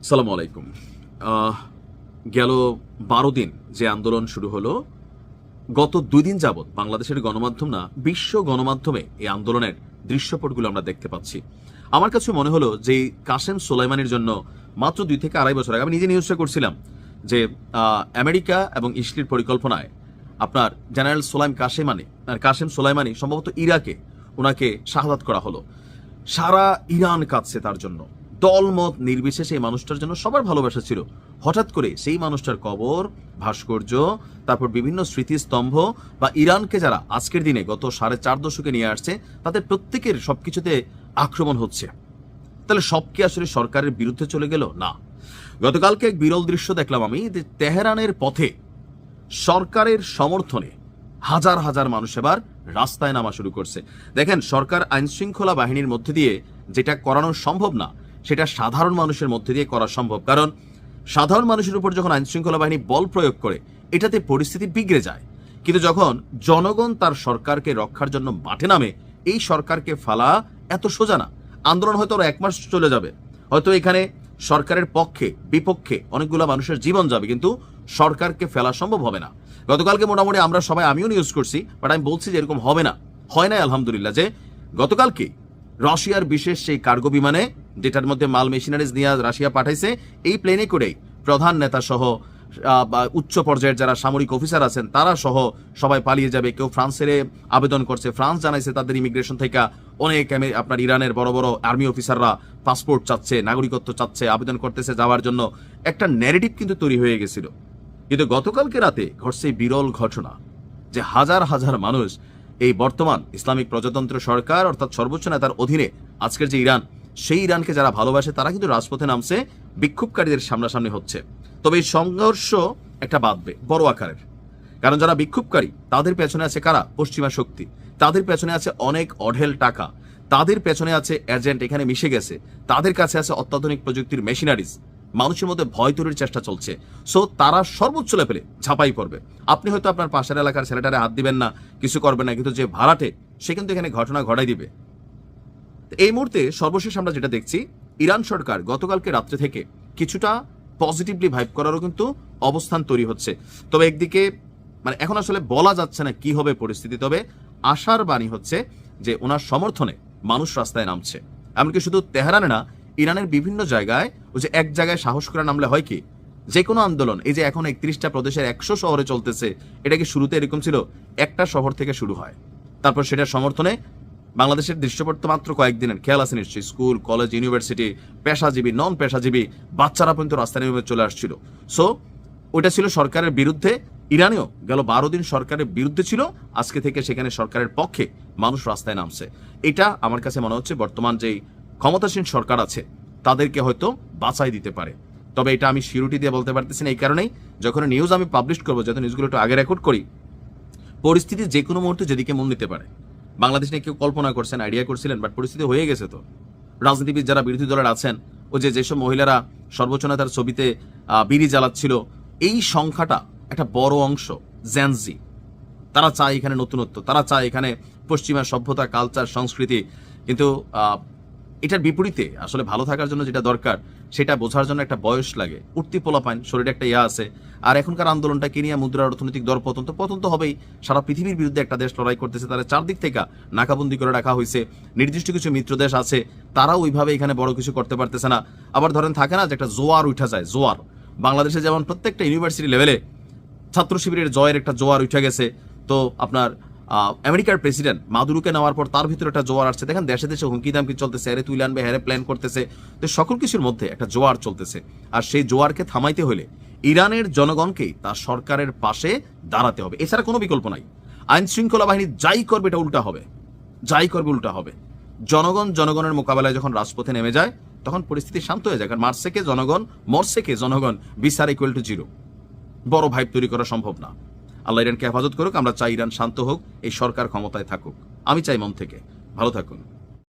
সালামু আলাইকুম। গেল 12 দিন যে আন্দোলন শুরু হলো, গত 2 দিন যাবৎ বাংলাদেশের গণমাধ্যম না বিশ্ব গণমাধ্যমে এই আন্দোলনের দৃশ্যপটগুলো আমরা দেখতে পাচ্ছি। আমার কাছে মনে হলো যে কাসেম সোলাইমানির জন্য মাত্র 2 থেকে 2.5 বছর আগে আমি নিজে নিউজটা করছিলাম যে আমেরিকা এবং ইসরায়েলের পরিকল্পনায় আপনার জেনারেল কাসেম সোলাইমানি সম্ভবত ইরাকে ওনাকে শাহাদাত করা হলো। সারা ইরান কাঁদছে তার জন্য, দলমত নির্বিশেষে এই মানুষটার জন্য সবার ভালোবাসা ছিল। হঠাৎ করে সেই মানুষটার কবর, ভাস্কর্য, তারপর বিভিন্ন স্মৃতিস্তম্ভ বা ইরানকে যারা আজকের দিনে গত 4.5 দশকে নিয়ে আসছে তাদের প্রত্যেকের সবকিছুতে আক্রমণ হচ্ছে। তাহলে সব কি আসলে সরকারের বিরুদ্ধে চলে গেল? না। গতকালকে এক বিরল দৃশ্য দেখলাম আমি, যে তেহরানের পথে সরকারের সমর্থনে হাজার হাজার মানুষ এবার রাস্তায় নামা শুরু করছে। দেখেন, সরকার আইন শৃঙ্খলা বাহিনীর মধ্যে দিয়ে যেটা করানো সম্ভব না সেটা সাধারণ মানুষের মধ্যে দিয়ে করা সম্ভব। কারণ সাধারণ মানুষের উপর যখন আইন শৃঙ্খলা বাহিনী বল প্রয়োগ করে এটাতে পরিস্থিতি বিগড়ে যায়, কিন্তু যখন জনগণ তার সরকারকে রক্ষার জন্য মাঠে নামে, এই সরকারকে ফালা এত সোজা না। আন্দোলন হয়তো আরো 1 মাস চলে যাবে, হয়তো এখানে সরকারের পক্ষে বিপক্ষে অনেকগুলো মানুষের জীবন যাবে, কিন্তু সরকারকে ফেলা সম্ভব হবে না। গতকালকে মোটামুটি আমরা সবাই, আমিও নিউজ করছি, বাট আমি বলছি যে এরকম হবে না, হয় না আলহামদুলিল্লাহ, যে গতকালকে রাশিয়ার বিশেষ সেই কার্গো বিমানে যেটার মধ্যে মাল মেশিনারিজ নিয়ে রাশিয়া পাঠাইছে, এই প্লেনে করেই প্রধান নেতা সহ উচ্চ পর্যায়ের যারা সামরিক অফিসার আছেন তারা সহ সবাই পালিয়ে যাবে। কেউ ফ্রান্সের আবেদন করছে, ফ্রান্স জানাইছে তাদের ইমিগ্রেশন থেকে অনেক আপনার ইরানের বড় বড় আর্মি অফিসাররা পাসপোর্ট চাচ্ছে, নাগরিকত্ব চাচ্ছে, আবেদন করতেছে যাওয়ার জন্য। একটা ন্যারেটিভ কিন্তু তৈরি হয়ে গেছিল। কিন্তু গতকালকে রাতে ঘটছে বিরল ঘটনা, যে হাজার হাজার মানুষ এই বর্তমান ইসলামিক প্রজাতন্ত্র সরকার অর্থাৎ সর্বোচ্চ নেতার অধীনে আজকের যে ইরান, সেই ইরানকে যারা ভালোবাসে তারা কিন্তু রাজপথে নামছে, বিক্ষোভকারীদের সামনাসামনি হচ্ছে। তবে এই সংঘর্ষ একটা বাঁধবে বড় আকারের, কারণ যারা বিক্ষোভকারী তাদের পেছনে আছে কারা? পশ্চিমা শক্তি। তাদের পেছনে আছে অনেক অঢেল টাকা, তাদের পেছনে আছে এজেন্ট এখানে মিশে গেছে, তাদের কাছে আছে অত্যাধুনিক প্রযুক্তির মেশিনারিজ। মানুষের মধ্যে ভয় তৈরির চেষ্টা চলছে। সো তারা সর্বোচ্চ লেভেলে ঝাঁপাই পড়বে। আপনি হয়তো আপনার পাশের এলাকার ছেলেটারে হাত দিবেন না, কিছু করবেন না, কিন্তু যে ভাড়াটে সে কিন্তু এখানে ঘটনা ঘটাই দিবে। এই মুহূর্তে সর্বশেষ আমরা যেটা দেখছি, ইরান সরকার গতকালকে রাত্রে থেকে কিছুটা পজিটিভলি ভাইব করারও কিন্তু অবস্থান তৈরি হচ্ছে। তবে একদিকে মানে এখন আসলে বলা যাচ্ছে না কি হবে পরিস্থিতি, তবে আশার বাণী হচ্ছে যে ওনার সমর্থনে মানুষ রাস্তায় নামছে। এমনকি শুধু তেহরানে না, ইরানের বিভিন্ন জায়গায় ওই যে এক জায়গায় সাহস করে নামলে হয় কি, যে কোনো আন্দোলন, এই যে এখন 31টা প্রদেশের 100 শহরে চলতেছে, এটা কি শুরুতে এরকম ছিল? একটা শহর থেকে শুরু হয়, তারপর সেটার সমর্থনে বাংলাদেশের দৃশ্যপট তো মাত্র কয়েকদিনের, খেয়াল আছে নিশ্চয়ই, স্কুল, কলেজ, ইউনিভার্সিটি, পেশাজীবী, নন পেশাজীবী বাচ্চারা পর্যন্ত রাস্তায় নেমে চলে আসছিল। সো ওইটা ছিল সরকারের বিরুদ্ধে। ইরানেও গেল 12 দিন সরকারের বিরুদ্ধে ছিল, আজকে থেকে সেখানে সরকারের পক্ষে মানুষ রাস্তায় নামছে। এটা আমার কাছে মনে হচ্ছে বর্তমান যেই ক্ষমতাসীন সরকার আছে তাদেরকে হয়তো বাঁচাই দিতে পারে। তবে এটা আমি সিউরিটি দিয়ে বলতে পারতেছি না, এই কারণেই যখন নিউজ আমি পাবলিশ করবো, যাতে নিউজগুলো একটু আগে রেকর্ড করি, পরিস্থিতি যে কোনো মুহূর্তে যেদিকে মন নিতে পারে। বাংলাদেশ নিয়ে কেউ কল্পনা করছেন, আইডিয়া করছিলেন, বাট পরিস্থিতি হয়ে গেছে। তো রাজনীতিবিদ যারা বিরোধী দলের আছেন, ও যেসব মহিলারা সর্বোচ্চ নেতার ছবিতে বিড়ি জ্বালাচ্ছিল, এই সংখ্যাটা একটা বড় অংশ জেনজি। তারা চায় এখানে নতুনত্ব, তারা চায় এখানে পশ্চিমা সভ্যতা, কালচার, সংস্কৃতি। কিন্তু এটার বিপরীতে আসলে ভালো থাকার জন্য যেটা দরকার সেটা বোঝার জন্য একটা বয়স লাগে, উঠতি পোলাপাইন, শরীরে একটা ইয়া আছে। আর এখনকার আন্দোলনটা কেনিয়া মুদ্রার অর্থনৈতিক দর পতন তো হবেই। সারা পৃথিবীর বিরুদ্ধে একটা দেশ লড়াই করতেছে, তারা চারদিক থেকে নাকাবন্দি করে রাখা হয়েছে। নির্দিষ্ট কিছু মিত্র দেশ আছে, তারাও ওইভাবে এখানে বড় কিছু করতে পারতেছে না। আবার ধরেন থাকে না যে একটা জোয়ার উঠা যায়, জোয়ার বাংলাদেশে যেমন প্রত্যেকটা ইউনিভার্সিটি লেভেলে ছাত্র শিবিরের জয়ের একটা জোয়ার উঠে গেছে, তো আপনার আমেরিকার প্রেসিডেন্ট মাদুরোকে নেওয়ার পর তার ভিতরে একটা জোয়ার আসছে। দেখেন দেশে দেশে হুমকি দামকি চলতেছে, আরে তুই আনবে, হ্যারে প্ল্যান করতেছে। তো সকল কিছুর মধ্যে একটা জোয়ার চলতেছে, আর সেই জোয়ারকে থামাইতে হলে ইরানের জনগণকেই তার সরকারের পাশে দাঁড়াতে হবে, এছাড়া কোনো বিকল্প নাই। আইন শৃঙ্খলা বাহিনী যাই করবে এটা উল্টা হবে, যাই করবে উল্টা হবে। জনগণের মোকাবেলায় যখন রাজপথে নেমে যায় তখন পরিস্থিতি শান্ত হয়ে যায়। কারণ মারছে কে জনগণ, মরছে কে জনগণ, বিচার ইকুয়াল টু 0। বড় ভাইব তৈরি করা সম্ভব না। আল্লাহ ইরানকে হেফাজত করুক। আমরা চাই ইরান শান্ত হোক, এই সরকার ক্ষমতায় থাকুক। আমি চাই মন থেকে। ভালো থাকুন।